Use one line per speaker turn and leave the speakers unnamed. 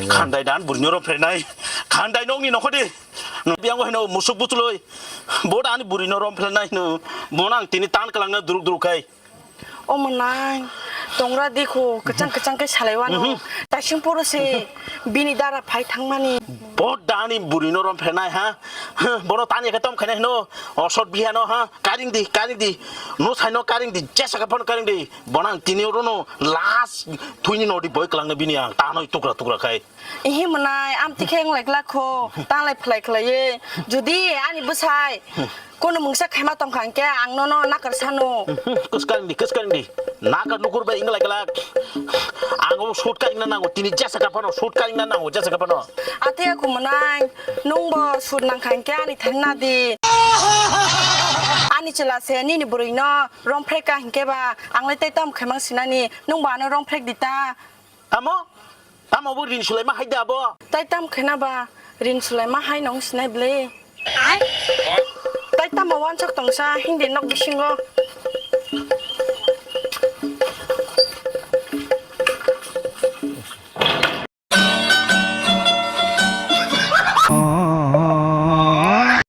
간다이 난 무리노로 프레나이 간다이 농이 너코디 비앙고 해노 무속 부틀로이 뭐다 아니 무리노로 프레나이 너 뭐랑 티니 딴 kalangna duruk-duruk
어머나 동라 디고 그짱 그 살레와노 다신 포르세 비니다라 파이 탕마니
보다니 무리노로 프레나이 하 뭐로 따니 가tom khane no osot biano ha karingdi no saino karingdi jesa kapon karingdi bonang tiniorono last tuini no di boy kalangna binia tanoi tukra kai
이히 문나이 암티캥 렉라코 땅레 플레이클레 주디 아니 부사이 कोन मुंगसा खेमा तम खांके आंगनो ना करसानो
कसकांदी नाका लुकुर बे इंगला गला आंगो शूट का इंगना नांगो तिनी जैसा कापनो शूट का इंगना नांगो जैसा कापनो
आते को मनाय नोंबो शूट नां खांके आनी थन्ना दि आनी चलासे नि बुरिनो रंफ्रेक का हिंकेबा आंले तैतम खेमां सिनानि नोंबानो रंफ्रेक दिता तामो बो रिन सुलाय मा हायदाबो तैतम खेनाबा रिन सुलाय मा हाय नों सिनाय ब्ले ताई तामा wan chak tongsa hindi nok bisingo